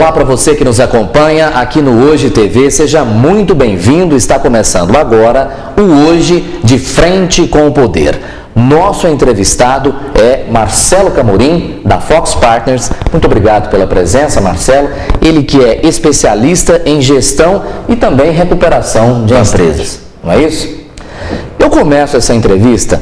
Olá para você que nos acompanha aqui no Hoje TV, seja muito bem-vindo. Está começando agora o Hoje de Frente com o Poder. Nosso entrevistado é Marcelo Camorim, da Fox Partners. Muito obrigado pela presença, Marcelo. Ele que é especialista em gestão e também recuperação de empresas, não é isso? Eu começo essa entrevista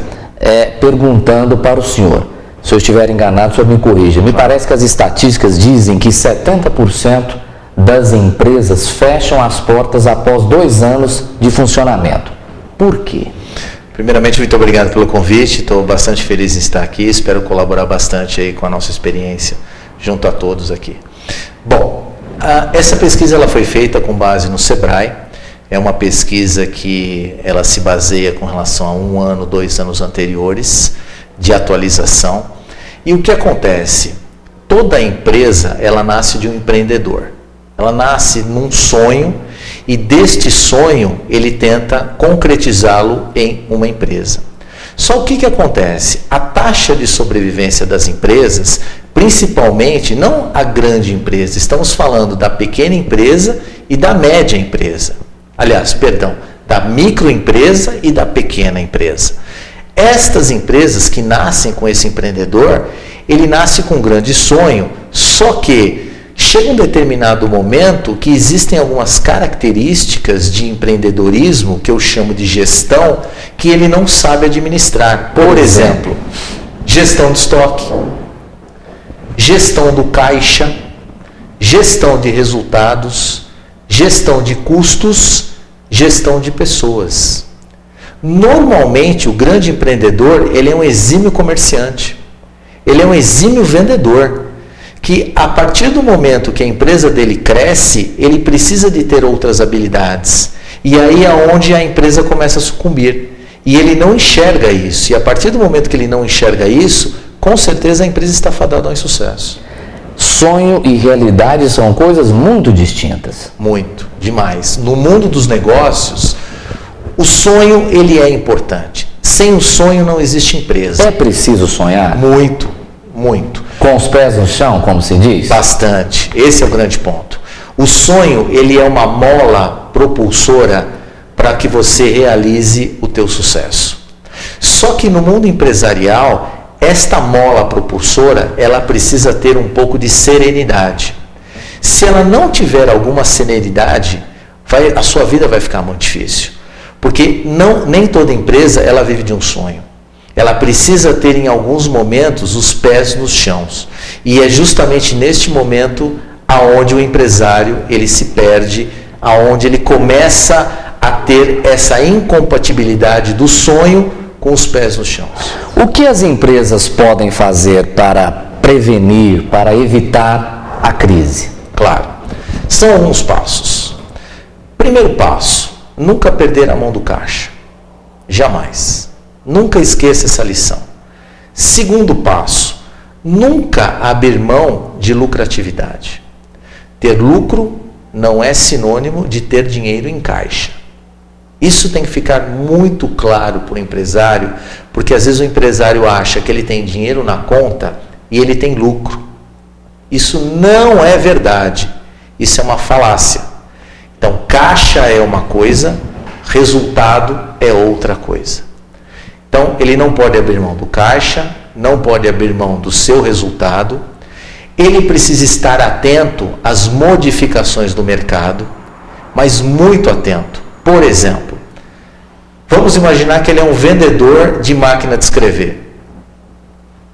perguntando para o senhor. Se eu estiver enganado, o senhor me corrija. Me parece que as estatísticas dizem que 70% das empresas fecham as portas após 2 anos de funcionamento. Por quê? Primeiramente, muito obrigado pelo convite. Estou bastante feliz em estar aqui. Espero colaborar bastante aí com a nossa experiência junto a todos aqui. Bom, essa pesquisa ela foi feita com base no Sebrae. É uma pesquisa que ela se baseia com relação a 1 ano, 2 anos anteriores de atualização. E o que acontece? Toda empresa, ela nasce de um empreendedor. Ela nasce num sonho e deste sonho ele tenta concretizá-lo em uma empresa. Só o que acontece? A taxa de sobrevivência das empresas, principalmente, não a grande empresa, estamos falando da pequena empresa e da média empresa. Aliás, perdão, da microempresa e da pequena empresa. Estas empresas que nascem com esse empreendedor, ele nasce com um grande sonho, só que chega um determinado momento que existem algumas características de empreendedorismo, que eu chamo de gestão, que ele não sabe administrar. Por exemplo, gestão de estoque, gestão do caixa, gestão de resultados, gestão de custos, gestão de pessoas. Normalmente, o grande empreendedor, ele é um exímio comerciante, ele é um exímio vendedor, que a partir do momento que a empresa dele cresce, ele precisa de ter outras habilidades. E aí é onde a empresa começa a sucumbir. E ele não enxerga isso. E a partir do momento que ele não enxerga isso, com certeza a empresa está fadada ao insucesso. Sonho e realidade são coisas muito distintas. Muito, demais. No mundo dos negócios, o sonho, ele é importante. Sem o sonho não existe empresa. É preciso sonhar? Muito, muito. Com os pés no chão, como se diz? Bastante. Esse é o grande ponto. O sonho, ele é uma mola propulsora para que você realize o teu sucesso. Só que no mundo empresarial, esta mola propulsora, ela precisa ter um pouco de serenidade. Se ela não tiver alguma serenidade, a sua vida vai ficar muito difícil. Porque nem toda empresa ela vive de um sonho. Ela precisa ter em alguns momentos os pés nos chãos. E é justamente neste momento aonde o empresário ele se perde, aonde ele começa a ter essa incompatibilidade do sonho com os pés nos chãos. O que as empresas podem fazer para prevenir, para evitar a crise? Claro, são alguns passos. Primeiro passo, nunca perder a mão do caixa. Jamais. Nunca esqueça essa lição. Segundo passo, nunca abrir mão de lucratividade. Ter lucro não é sinônimo de ter dinheiro em caixa. Isso tem que ficar muito claro para o empresário, porque às vezes o empresário acha que ele tem dinheiro na conta e ele tem lucro. Isso não é verdade. Isso é uma falácia. Então, caixa é uma coisa, resultado é outra coisa. Então, ele não pode abrir mão do caixa, não pode abrir mão do seu resultado. Ele precisa estar atento às modificações do mercado, mas muito atento. Por exemplo, vamos imaginar que ele é um vendedor de máquina de escrever.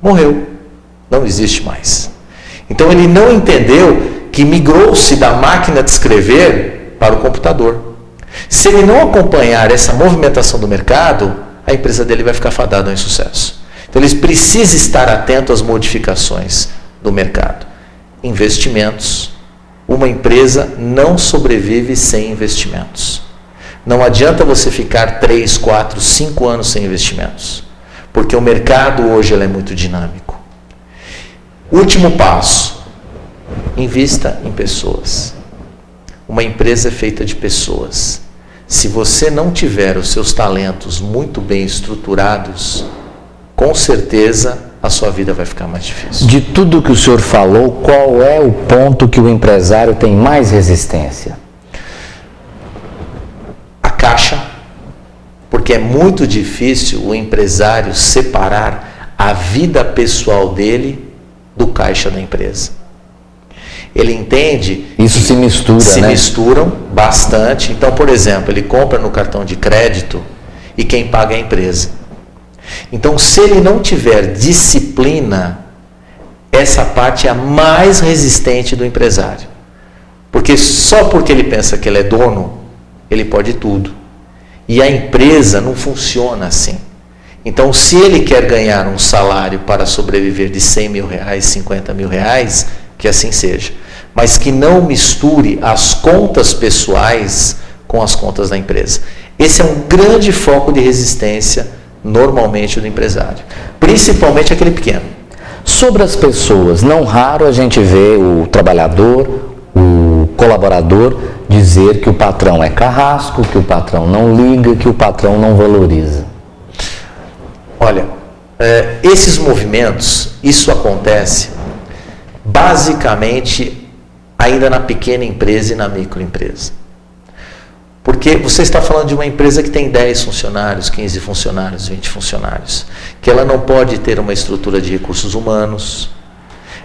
Morreu, não existe mais. Então, ele não entendeu que migrou-se da máquina de escrever para o computador. Se ele não acompanhar essa movimentação do mercado, a empresa dele vai ficar fadada ao insucesso. Então, ele precisa estar atento às modificações do mercado. Investimentos. Uma empresa não sobrevive sem investimentos. Não adianta você ficar 3, 4, 5 anos sem investimentos, porque o mercado hoje ele é muito dinâmico. Último passo, invista em pessoas. Uma empresa é feita de pessoas. Se você não tiver os seus talentos muito bem estruturados, com certeza a sua vida vai ficar mais difícil. De tudo que o senhor falou, qual é o ponto que o empresário tem mais resistência? A caixa, porque é muito difícil o empresário separar a vida pessoal dele do caixa da empresa. Ele entende... Isso se mistura, se né? misturam bastante. Então, por exemplo, ele compra no cartão de crédito e quem paga é a empresa. Então, se ele não tiver disciplina, essa parte é a mais resistente do empresário. Porque só porque ele pensa que ele é dono, ele pode tudo. E a empresa não funciona assim. Então, se ele quer ganhar um salário para sobreviver de 100 mil reais, 50 mil reais, que assim seja. Mas que não misture as contas pessoais com as contas da empresa. Esse é um grande foco de resistência, normalmente, do empresário. Principalmente aquele pequeno. Sobre as pessoas, não raro a gente vê o trabalhador, o colaborador, dizer que o patrão é carrasco, que o patrão não liga, que o patrão não valoriza. Olha, esses movimentos, isso acontece basicamente ainda na pequena empresa e na microempresa. Porque você está falando de uma empresa que tem 10 funcionários, 15 funcionários, 20 funcionários, que ela não pode ter uma estrutura de recursos humanos,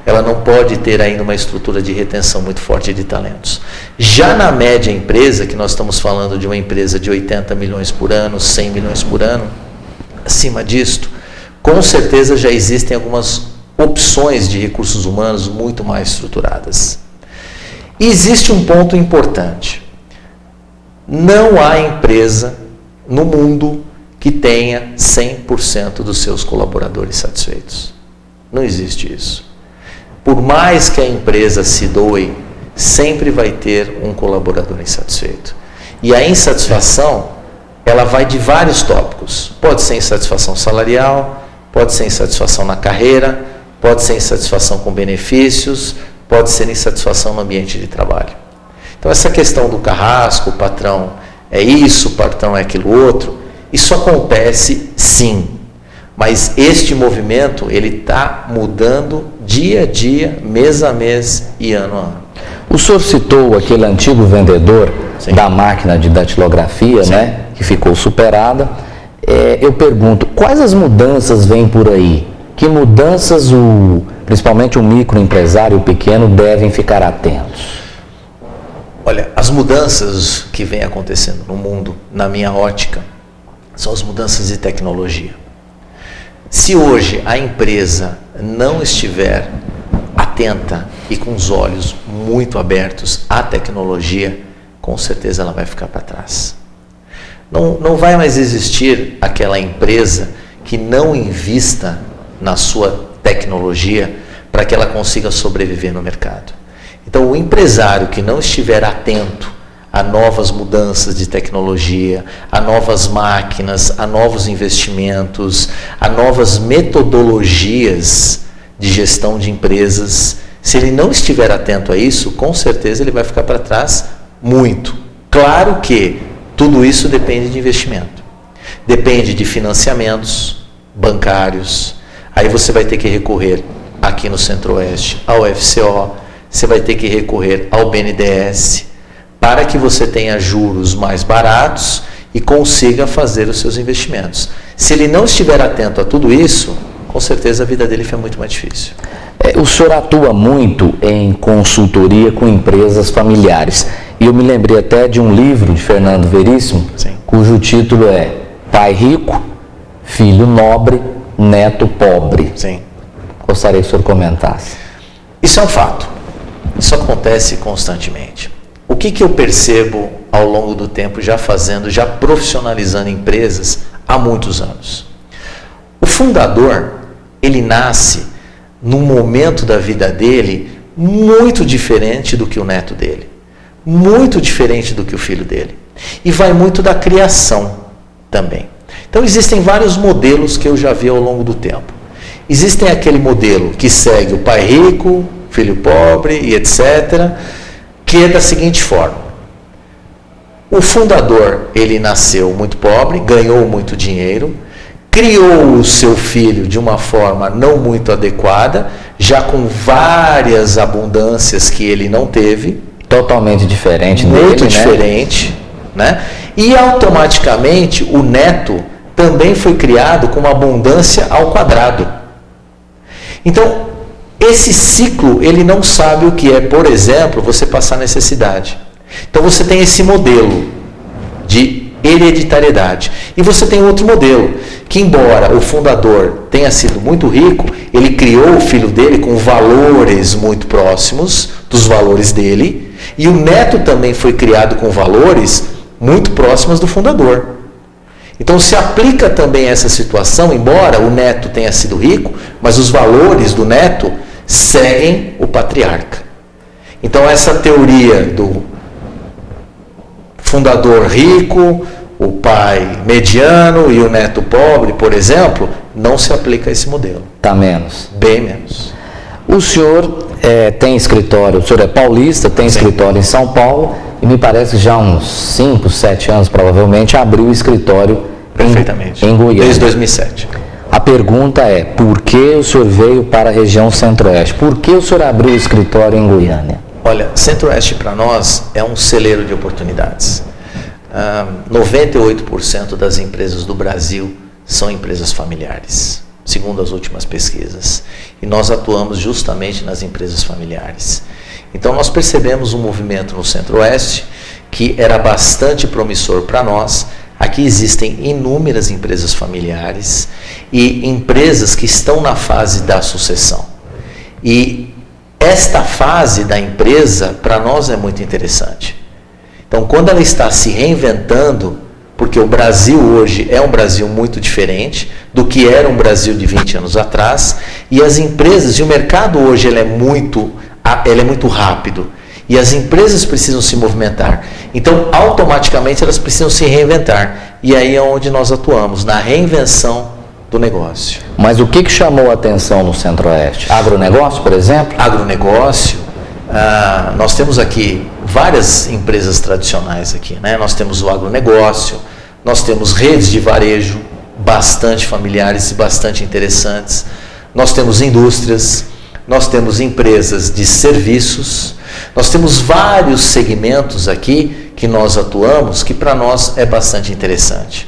ela não pode ter ainda uma estrutura de retenção muito forte de talentos. Já na média empresa, que nós estamos falando de uma empresa de 80 milhões por ano, 100 milhões por ano, acima disto, com certeza já existem algumas opções de recursos humanos muito mais estruturadas. E existe um ponto importante. Não há empresa no mundo que tenha 100% dos seus colaboradores satisfeitos. Não existe isso. Por mais que a empresa se doe, sempre vai ter um colaborador insatisfeito. E a insatisfação, ela vai de vários tópicos. Pode ser insatisfação salarial, pode ser insatisfação na carreira, pode ser insatisfação com benefícios, pode ser insatisfação no ambiente de trabalho. Então, essa questão do carrasco, o patrão é isso, o patrão é aquilo outro, isso acontece sim. Mas este movimento, ele está mudando dia a dia, mês a mês e ano a ano. O senhor citou aquele antigo vendedor da máquina de datilografia, né, que ficou superada. Eu pergunto, quais as mudanças vêm por aí? Que mudanças, principalmente o microempresário e o pequeno, devem ficar atentos? Olha, as mudanças que vêm acontecendo no mundo, na minha ótica, são as mudanças de tecnologia. Se hoje a empresa não estiver atenta e com os olhos muito abertos à tecnologia, com certeza ela vai ficar para trás. Não vai mais existir aquela empresa que não invista na sua tecnologia para que ela consiga sobreviver no mercado. Então, o empresário que não estiver atento a novas mudanças de tecnologia, a novas máquinas, a novos investimentos, a novas metodologias de gestão de empresas, se ele não estiver atento a isso, com certeza ele vai ficar para trás muito. Claro que tudo isso depende de investimento. Depende de financiamentos bancários. Aí você vai ter que recorrer aqui no Centro-Oeste ao FCO, você vai ter que recorrer ao BNDES, para que você tenha juros mais baratos e consiga fazer os seus investimentos. Se ele não estiver atento a tudo isso, com certeza a vida dele fica muito mais difícil. O senhor atua muito em consultoria com empresas familiares. E eu me lembrei até de um livro de Fernando Veríssimo, cujo título é Pai Rico, Filho Nobre, Neto Pobre. Sim. Gostaria que o senhor comentasse. Isso é um fato. Isso acontece constantemente. O que eu percebo ao longo do tempo já profissionalizando empresas há muitos anos? O fundador, ele nasce num momento da vida dele muito diferente do que o neto dele, muito diferente do que o filho dele. E vai muito da criação também. Então existem vários modelos que eu já vi ao longo do tempo. Existem aquele modelo que segue o pai rico, filho pobre e etc., que é da seguinte forma: o fundador, ele nasceu muito pobre, ganhou muito dinheiro, criou o seu filho de uma forma não muito adequada, já com várias abundâncias que ele não teve. Totalmente diferente muito dele, diferente, né? E automaticamente o neto também foi criado com uma abundância ao quadrado. Então, esse ciclo, ele não sabe o que é, por exemplo, você passar necessidade. Então você tem esse modelo de hereditariedade. E você tem outro modelo, que embora o fundador tenha sido muito rico, ele criou o filho dele com valores muito próximos dos valores dele, e o neto também foi criado com valores muito próximos do fundador. Então se aplica também essa situação, embora o neto tenha sido rico, mas os valores do neto seguem o patriarca. Então essa teoria do fundador rico, o pai mediano e o neto pobre, por exemplo, não se aplica a esse modelo. Está menos. Bem menos. O senhor tem escritório, o senhor é paulista, tem Sim. escritório em São Paulo, e me parece que já há uns 5, 7 anos, provavelmente, abriu o escritório Perfeitamente. em Goiânia. Desde 2007. A pergunta é, por que o senhor veio para a região centro-oeste? Por que o senhor abriu o escritório em Goiânia? Olha, Centro-Oeste para nós é um celeiro de oportunidades. 98% das empresas do Brasil são empresas familiares, segundo as últimas pesquisas. E nós atuamos justamente nas empresas familiares. Então nós percebemos um movimento no Centro-Oeste que era bastante promissor para nós. Aqui existem inúmeras empresas familiares e empresas que estão na fase da sucessão. E esta fase da empresa, para nós, é muito interessante. Então, quando ela está se reinventando, porque o Brasil hoje é um Brasil muito diferente do que era um Brasil de 20 anos atrás, e as empresas, e o mercado hoje ele é muito rápido, e as empresas precisam se movimentar. Então, automaticamente, elas precisam se reinventar. E aí é onde nós atuamos, na reinvenção do negócio. Mas o que chamou a atenção no Centro-Oeste? Agronegócio, por exemplo? Agronegócio, nós temos aqui várias empresas tradicionais aqui, né? Nós temos o agronegócio, nós temos redes de varejo bastante familiares e bastante interessantes, nós temos indústrias, nós temos empresas de serviços, nós temos vários segmentos aqui que nós atuamos que para nós é bastante interessante.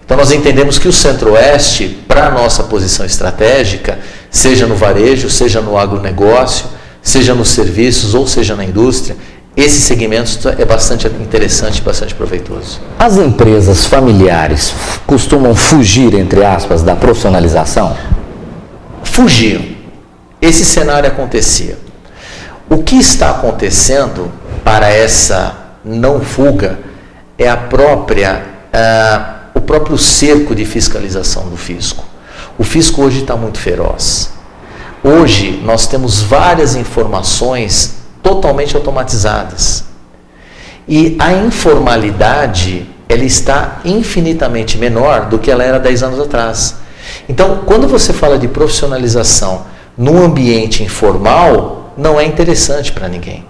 Então nós entendemos que o Centro-Oeste, para a nossa posição estratégica, seja no varejo, seja no agronegócio, seja nos serviços ou seja na indústria, esse segmento é bastante interessante e bastante proveitoso. As empresas familiares costumam fugir, entre aspas, da profissionalização? Fugiam. Esse cenário acontecia. O que está acontecendo para essa não fuga é o próprio cerco de fiscalização do fisco. O fisco hoje está muito feroz. Hoje nós temos várias informações totalmente automatizadas. E a informalidade, ela está infinitamente menor do que ela era 10 anos atrás. Então, quando você fala de profissionalização num ambiente informal, não é interessante para ninguém.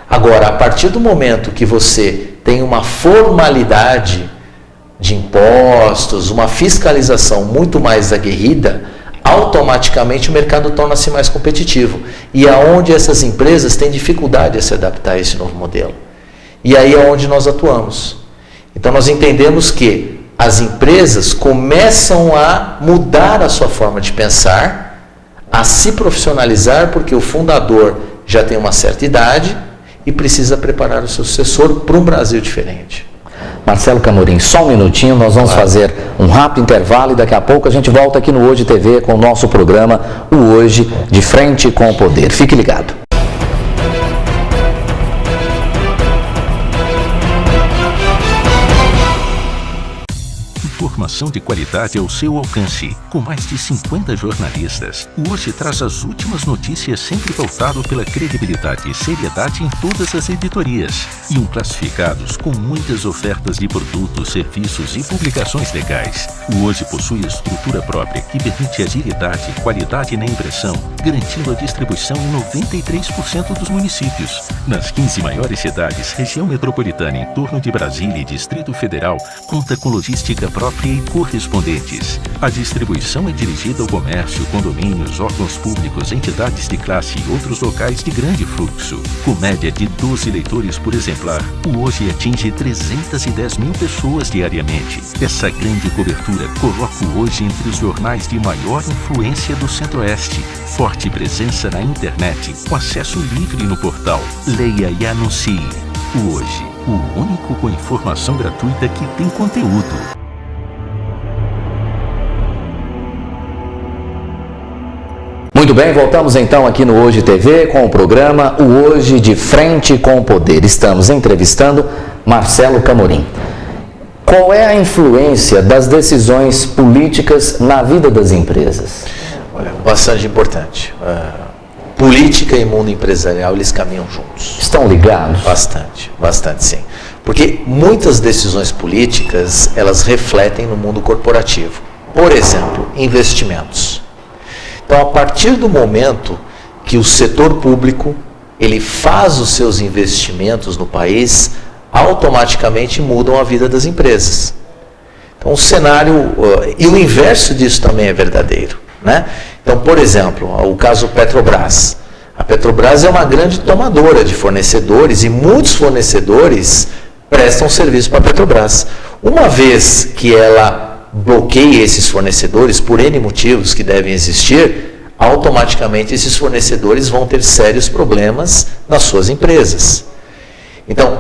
Agora, a partir do momento que você tem uma formalidade de impostos, uma fiscalização muito mais aguerrida, automaticamente o mercado torna-se mais competitivo. E é onde essas empresas têm dificuldade de se adaptar a esse novo modelo. E aí é onde nós atuamos. Então nós entendemos que as empresas começam a mudar a sua forma de pensar, a se profissionalizar, porque o fundador já tem uma certa idade e precisa preparar o seu sucessor para um Brasil diferente. Marcelo Camorim, só um minutinho, nós vamos fazer um rápido intervalo e daqui a pouco a gente volta aqui no Hoje TV com o nosso programa, o Hoje de Frente com o Poder. Fique ligado. Informação de qualidade ao seu alcance. Com mais de 50 jornalistas, o Hoje traz as últimas notícias sempre pautado pela credibilidade e seriedade em todas as editorias. E classificados com muitas ofertas de produtos, serviços e publicações legais. O Hoje possui estrutura própria que permite agilidade e qualidade na impressão, garantindo a distribuição em 93% dos municípios. Nas 15 maiores cidades, região metropolitana em torno de Brasília e Distrito Federal, conta com logística própria e correspondentes. A distribuição é dirigida ao comércio, condomínios, órgãos públicos, entidades de classe e outros locais de grande fluxo. Com média de 12 leitores por exemplar, o Hoje atinge 310 mil pessoas diariamente. Essa grande cobertura coloca o Hoje entre os jornais de maior influência do Centro-Oeste. Forte presença na internet, com acesso livre no portal. Leia e anuncie. O Hoje, o único com informação gratuita que tem conteúdo. Muito bem, voltamos então aqui no Hoje TV com o programa O Hoje de Frente com o Poder. Estamos entrevistando Marcelo Camorim. Qual é a influência das decisões políticas na vida das empresas? Olha, bastante importante. Política e mundo empresarial, eles caminham juntos. Estão ligados? Bastante sim. Porque muitas decisões políticas, elas refletem no mundo corporativo. Por exemplo, investimentos. Então, a partir do momento que o setor público ele faz os seus investimentos no país, automaticamente mudam a vida das empresas. Então, o cenário, e o inverso disso também é verdadeiro, né? Então, por exemplo, o caso Petrobras. A Petrobras é uma grande tomadora de fornecedores e muitos fornecedores prestam serviço para a Petrobras. Uma vez que ela bloqueia esses fornecedores por N motivos que devem existir, automaticamente esses fornecedores vão ter sérios problemas nas suas empresas. Então,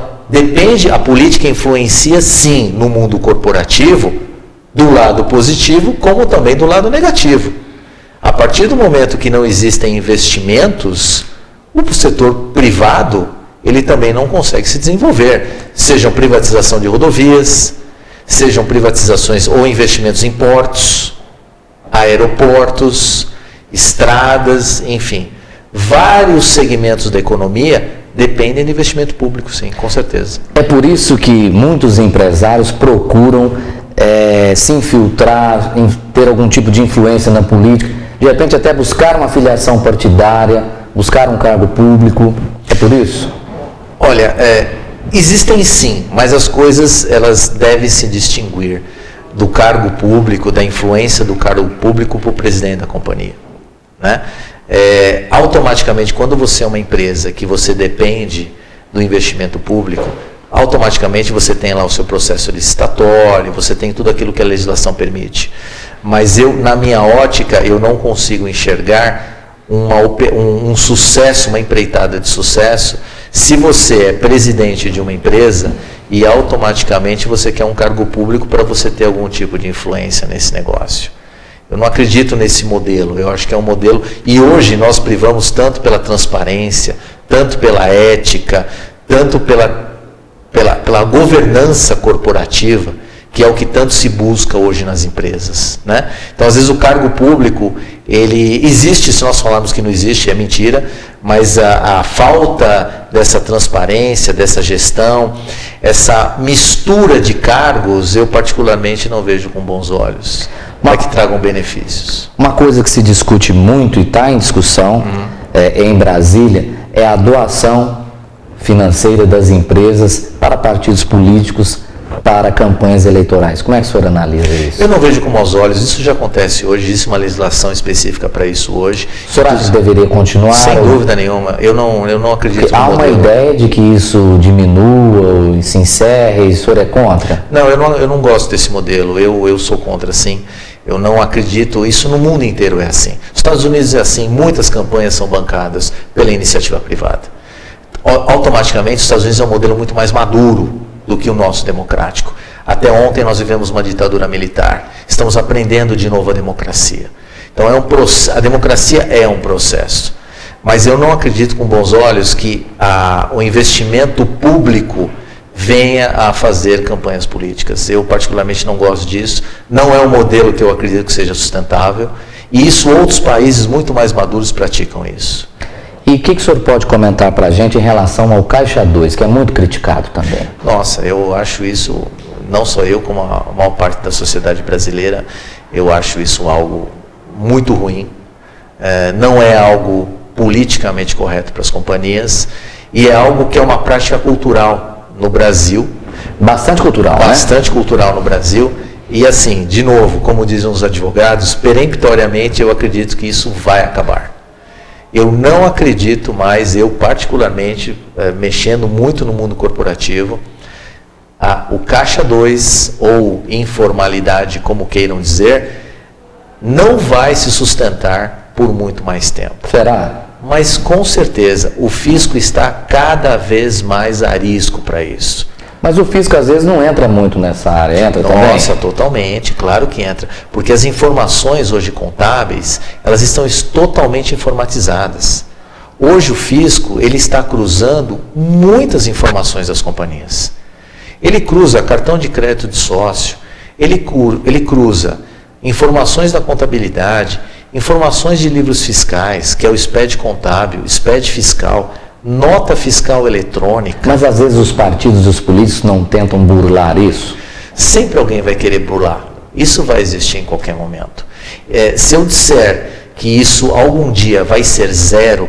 a política influencia sim no mundo corporativo, do lado positivo, como também do lado negativo. A partir do momento que não existem investimentos, o setor privado, ele também não consegue se desenvolver. Sejam privatização de rodovias, sejam privatizações ou investimentos em portos, aeroportos, estradas, enfim. Vários segmentos da economia dependem de investimento público, sim, com certeza. É por isso que muitos empresários procuram se infiltrar, ter algum tipo de influência na política, de repente até buscar uma filiação partidária, buscar um cargo público. É por isso? Olha, existem sim, mas as coisas elas devem se distinguir do cargo público, da influência do cargo público para o presidente da companhia, né? Automaticamente, quando você é uma empresa que você depende do investimento público, automaticamente você tem lá o seu processo licitatório, você tem tudo aquilo que a legislação permite. Mas na minha ótica, eu não consigo enxergar um sucesso, uma empreitada de sucesso, se você é presidente de uma empresa e automaticamente você quer um cargo público para você ter algum tipo de influência nesse negócio. Eu não acredito nesse modelo, eu acho que é um modelo, e hoje nós privamos tanto pela transparência, tanto pela ética, tanto pela governança corporativa, que é o que tanto se busca hoje nas empresas, né? Então, às vezes o cargo público, ele existe, se nós falarmos que não existe, é mentira, mas a falta dessa transparência, dessa gestão, essa mistura de cargos, eu particularmente não vejo com bons olhos, para que tragam benefícios. Uma coisa que se discute muito e está em discussão em Brasília é a doação financeira das empresas para partidos políticos, para campanhas eleitorais. Como é que o senhor analisa isso? Eu não vejo com maus olhos, isso já acontece hoje, existe uma legislação específica para isso hoje. O senhor acha que deveria continuar? Sem dúvida nenhuma, eu não acredito no modelo. Há uma ideia de que isso diminua ou se encerre, e o senhor é contra? Não, eu não gosto desse modelo, eu sou contra, sim. Eu não acredito, isso no mundo inteiro é assim. Nos Estados Unidos é assim, muitas campanhas são bancadas pela iniciativa privada. Automaticamente, os Estados Unidos é um modelo muito mais maduro do que o nosso democrático. Até ontem nós vivemos uma ditadura militar. Estamos aprendendo de novo a democracia. Então a democracia é um processo. Mas eu não acredito com bons olhos que o investimento público venha a fazer campanhas políticas. Eu particularmente não gosto disso. Não é um modelo que eu acredito que seja sustentável. E isso outros países muito mais maduros praticam isso. E o que o senhor pode comentar para a gente em relação ao Caixa 2, que é muito criticado também? Nossa, eu acho isso, não só eu, como a maior parte da sociedade brasileira, eu acho isso algo muito ruim. Não é algo politicamente correto para as companhias e é algo que é uma prática cultural no Brasil. Bastante cultural, Bastante cultural no Brasil E assim, de novo, como dizem os advogados, peremptoriamente eu acredito que isso vai acabar. Eu não acredito mais, eu particularmente, mexendo muito no mundo corporativo, o Caixa 2 ou informalidade, como queiram dizer, não vai se sustentar por muito mais tempo. Será? Mas com certeza o fisco está cada vez mais arisco para isso. Mas o fisco às vezes não entra muito nessa área, entra também? Nossa, totalmente, claro que entra. Porque as informações hoje contábeis, elas estão totalmente informatizadas. Hoje o fisco, ele está cruzando muitas informações das companhias. Ele cruza cartão de crédito de sócio, ele cruza informações da contabilidade, informações de livros fiscais, que é o SPED contábil, SPED fiscal, nota fiscal eletrônica. Mas às vezes os partidos e os políticos não tentam burlar isso? Sempre alguém vai querer burlar. Isso vai existir em qualquer momento. Se eu disser que isso algum dia vai ser zero,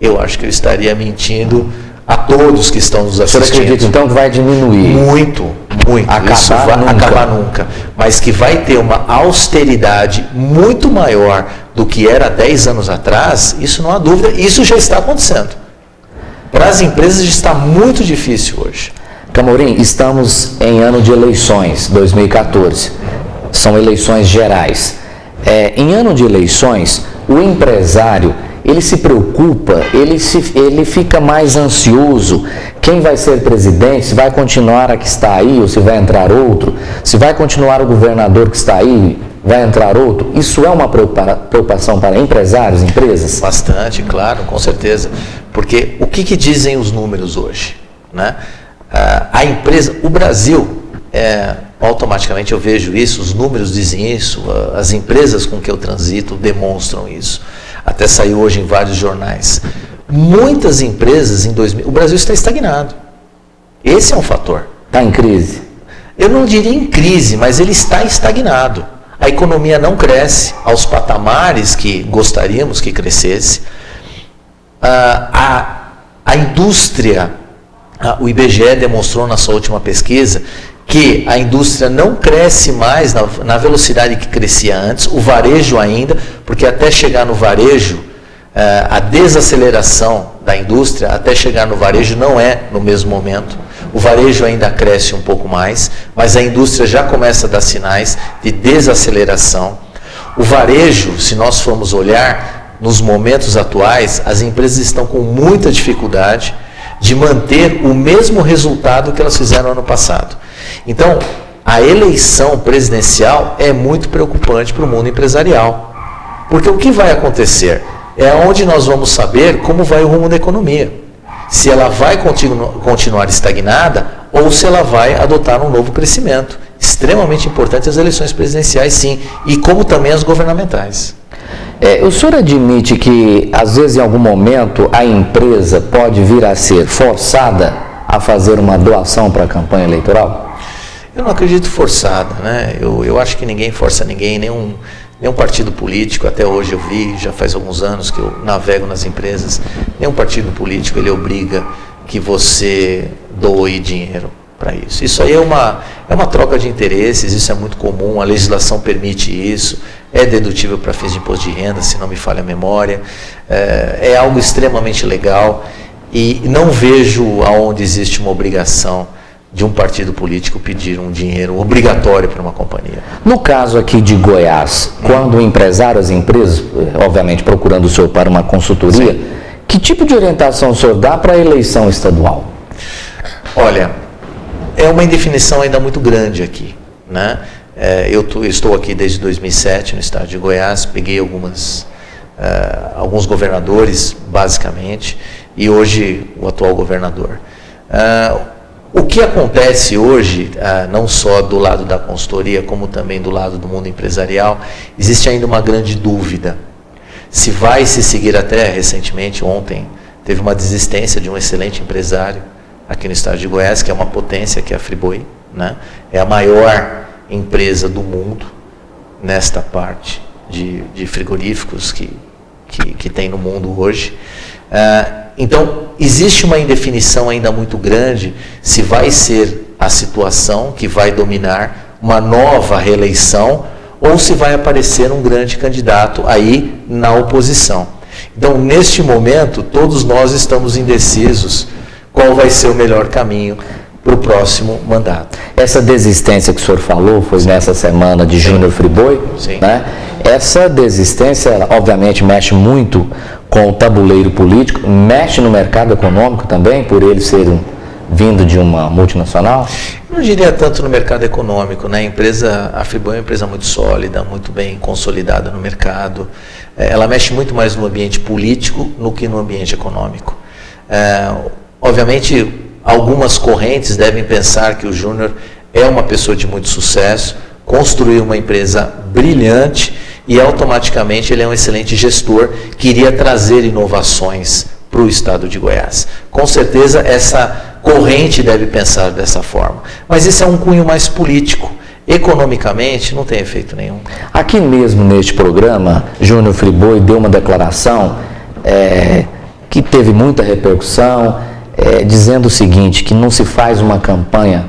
eu acho que eu estaria mentindo a todos que estão nos assistindo. Você acredita então que vai diminuir? Muito, muito. Isso vai acabar nunca. Mas que vai ter uma austeridade muito maior do que era 10 anos atrás, isso não há dúvida. Isso já está acontecendo. Para as empresas está muito difícil hoje. Camorim, estamos em ano de eleições, 2014. São eleições gerais. Em ano de eleições, o empresário, ele se preocupa, ele fica mais ansioso. Quem vai ser presidente, se vai continuar a que está aí ou se vai entrar outro, se vai continuar o governador que está aí, vai entrar outro. Isso é uma preocupação para empresários, empresas? Bastante, claro, com certeza. Porque o que dizem os números hoje? Né? A empresa, o Brasil, automaticamente eu vejo isso, os números dizem isso, as empresas com que eu transito demonstram isso. Até saiu hoje em vários jornais. Muitas empresas o Brasil está estagnado. Esse é um fator. Está em crise? Eu não diria em crise, mas ele está estagnado. A economia não cresce aos patamares que gostaríamos que crescesse. A indústria, o IBGE demonstrou na sua última pesquisa que a indústria não cresce mais na velocidade que crescia antes, o varejo ainda, porque até chegar no varejo, a desaceleração da indústria, até chegar no varejo não é no mesmo momento. O varejo ainda cresce um pouco mais, mas a indústria já começa a dar sinais de desaceleração. O varejo, se nós formos olhar, nos momentos atuais, as empresas estão com muita dificuldade de manter o mesmo resultado que elas fizeram no ano passado. Então, a eleição presidencial é muito preocupante para o mundo empresarial. Porque o que vai acontecer é onde nós vamos saber como vai o rumo da economia. Se ela vai continuar estagnada ou se ela vai adotar um novo crescimento. Extremamente importante as eleições presidenciais, sim, e como também as governamentais. O senhor admite que, às vezes, em algum momento, a empresa pode vir a ser forçada a fazer uma doação para a campanha eleitoral? Eu não acredito forçada, né? Eu acho que ninguém força ninguém, nenhum partido político, até hoje eu vi, já faz alguns anos que eu navego nas empresas, nenhum partido político ele obriga que você doe dinheiro para isso. Isso aí é uma troca de interesses, isso é muito comum, a legislação permite isso, é dedutível para fins de imposto de renda, se não me falha a memória, é algo extremamente legal e não vejo aonde existe uma obrigação de um partido político pedir um dinheiro obrigatório para uma companhia. No caso aqui de Goiás, quando o empresário, as empresas, obviamente procurando o senhor para uma consultoria, sim, que tipo de orientação o senhor dá para a eleição estadual? Olha, é uma indefinição ainda muito grande aqui, né? Eu estou aqui desde 2007 no estado de Goiás, peguei alguns governadores, basicamente, e hoje o atual governador. O que acontece hoje, não só do lado da consultoria, como também do lado do mundo empresarial, existe ainda uma grande dúvida. Se vai se seguir até recentemente, ontem, teve uma desistência de um excelente empresário aqui no estado de Goiás, que é uma potência, que é a Friboi, né? É a maior empresa do mundo nesta parte de frigoríficos que tem no mundo hoje. Então, existe uma indefinição ainda muito grande se vai ser a situação que vai dominar uma nova reeleição ou se vai aparecer um grande candidato aí na oposição. Então, neste momento, todos nós estamos indecisos qual vai ser o melhor caminho para o próximo mandato. Essa desistência que o senhor falou foi nessa semana de Júnior Friboi, né? Essa desistência, ela, obviamente, mexe muito com o tabuleiro político, mexe no mercado econômico também, por ele ser vindo de uma multinacional? Eu não diria tanto no mercado econômico, né? A Friboi é uma empresa muito sólida, muito bem consolidada no mercado. Ela mexe muito mais no ambiente político do que no ambiente econômico. Obviamente, algumas correntes devem pensar que o Júnior é uma pessoa de muito sucesso, construiu uma empresa brilhante e automaticamente ele é um excelente gestor que iria trazer inovações para o estado de Goiás. Com certeza essa corrente deve pensar dessa forma. Mas esse é um cunho mais político. Economicamente não tem efeito nenhum. Aqui mesmo neste programa, Júnior Friboi deu uma declaração que teve muita repercussão, dizendo o seguinte, que não se faz uma campanha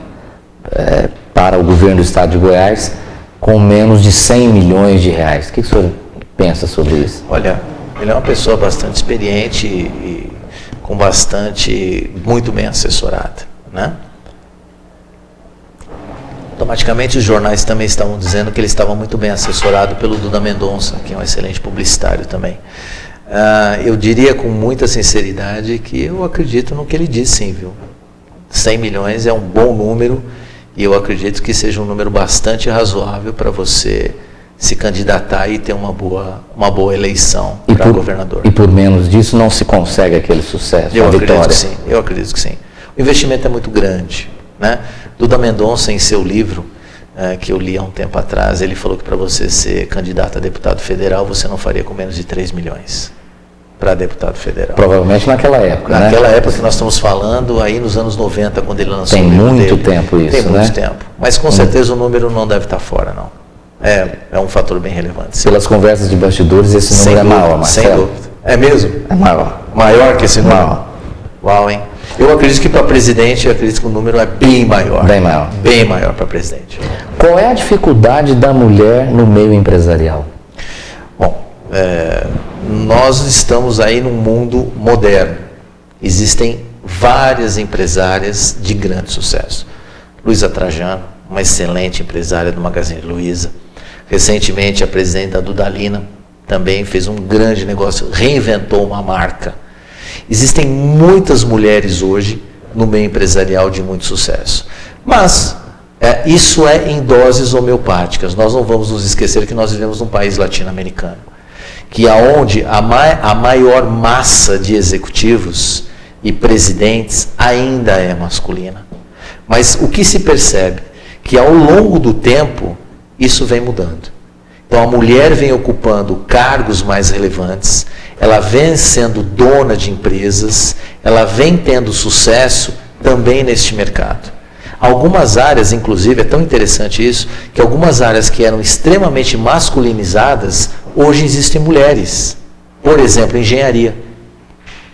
para o governo do estado de Goiás com menos de 100 milhões de reais. O que o senhor pensa sobre isso? Olha, ele é uma pessoa bastante experiente e com muito bem assessorada, né? Automaticamente os jornais também estavam dizendo que ele estava muito bem assessorado pelo Duda Mendonça, que é um excelente publicitário também. Eu diria com muita sinceridade que eu acredito no que ele disse, sim, viu? 100 milhões é um bom número e eu acredito que seja um número bastante razoável para você se candidatar e ter uma boa eleição para governador. E por menos disso não se consegue aquele sucesso, a vitória? Eu acredito que sim. O investimento é muito grande, né? Duda Mendonça, em seu livro, que eu li há um tempo atrás, ele falou que para você ser candidato a deputado federal, você não faria com menos de 3 milhões para deputado federal. Provavelmente naquela época, Naquela época que nós estamos falando, aí nos anos 90, quando ele lançou o livro dele. Tem muito tempo isso, né? Tem muito tempo. Mas com certeza o número não deve estar fora, não. É um fator bem relevante. Sim. Pelas conversas de bastidores, esse número é maior, Marcelo. Sem dúvida. É mesmo? É maior. Maior que esse número? Maior. Uau, hein? Eu acredito que para presidente, eu acredito que o número é bem maior. Bem maior. Bem maior para presidente. Qual é a dificuldade da mulher no meio empresarial? Bom, nós estamos aí num mundo moderno. Existem várias empresárias de grande sucesso. Luísa Trajano, uma excelente empresária do Magazine Luiza. Recentemente, a presidente da Dudalina também fez um grande negócio, reinventou uma marca. Existem muitas mulheres hoje no meio empresarial de muito sucesso. Mas isso é em doses homeopáticas. Nós não vamos nos esquecer que nós vivemos num país latino-americano, que aonde a maior massa de executivos e presidentes ainda é masculina. Mas o que se percebe? Que ao longo do tempo, isso vem mudando. Então a mulher vem ocupando cargos mais relevantes, ela vem sendo dona de empresas, ela vem tendo sucesso também neste mercado. Algumas áreas, inclusive, é tão interessante isso, que algumas áreas que eram extremamente masculinizadas, hoje existem mulheres. Por exemplo, engenharia.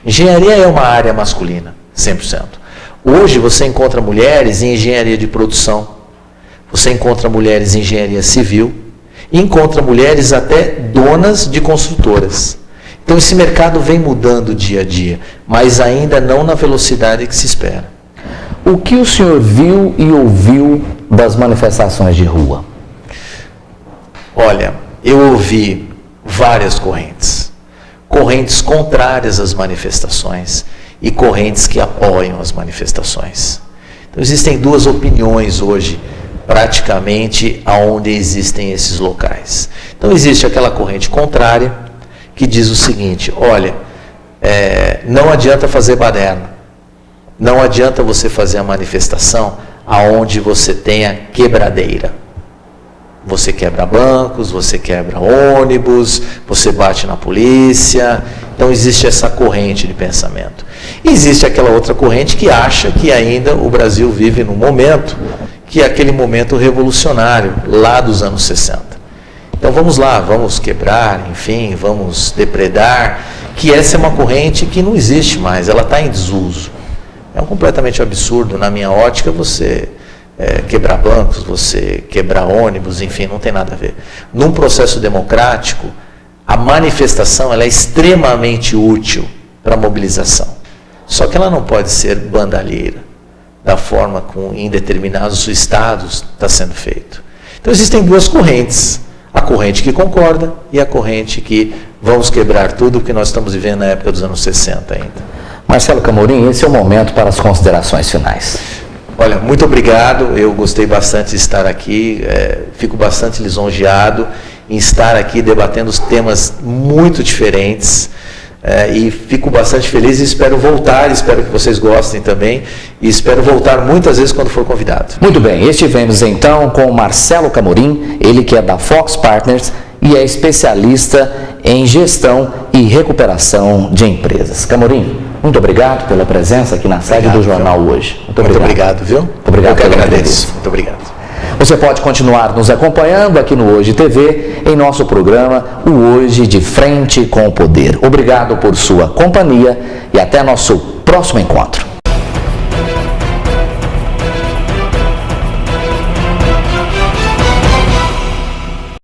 Engenharia é uma área masculina, 100%. Hoje você encontra mulheres em engenharia de produção, você encontra mulheres em engenharia civil, e encontra mulheres até donas de construtoras. Então esse mercado vem mudando dia a dia, mas ainda não na velocidade que se espera. O que o senhor viu e ouviu das manifestações de rua? Olha, eu ouvi várias correntes. Correntes contrárias às manifestações e correntes que apoiam as manifestações. Então existem duas opiniões hoje, praticamente aonde existem esses locais. Então existe aquela corrente contrária que diz o seguinte: olha, não adianta fazer baderna, não adianta você fazer a manifestação aonde você tenha quebradeira. Você quebra bancos, você quebra ônibus, você bate na polícia. Então existe essa corrente de pensamento. E existe aquela outra corrente que acha que ainda o Brasil vive num momento que é aquele momento revolucionário, lá dos anos 60. Então vamos lá, vamos quebrar, enfim, vamos depredar, que essa é uma corrente que não existe mais, ela está em desuso. É completamente absurdo, na minha ótica, você quebrar bancos, você quebrar ônibus, enfim, não tem nada a ver. Num processo democrático, a manifestação ela é extremamente útil para a mobilização. Só que ela não pode ser bandalheira, da forma como em determinados estados está sendo feito. Então existem duas correntes, a corrente que concorda e a corrente que vamos quebrar tudo o que nós estamos vivendo na época dos anos 60 ainda. Marcelo Camorim, esse é o momento para as considerações finais. Olha, muito obrigado, eu gostei bastante de estar aqui, fico bastante lisonjeado em estar aqui debatendo os temas muito diferentes, e fico bastante feliz e espero voltar, espero que vocês gostem também, e espero voltar muitas vezes quando for convidado. Muito bem, estivemos então com o Marcelo Camorim, ele que é da Fox Partners e é especialista em gestão e recuperação de empresas. Camorim, muito obrigado pela presença aqui na sede do Jornal Hoje. Muito obrigado, viu? Muito obrigado. Eu que agradeço. Muito obrigado. Você pode continuar nos acompanhando aqui no Hoje TV, em nosso programa, o Hoje de Frente com o Poder. Obrigado por sua companhia e até nosso próximo encontro.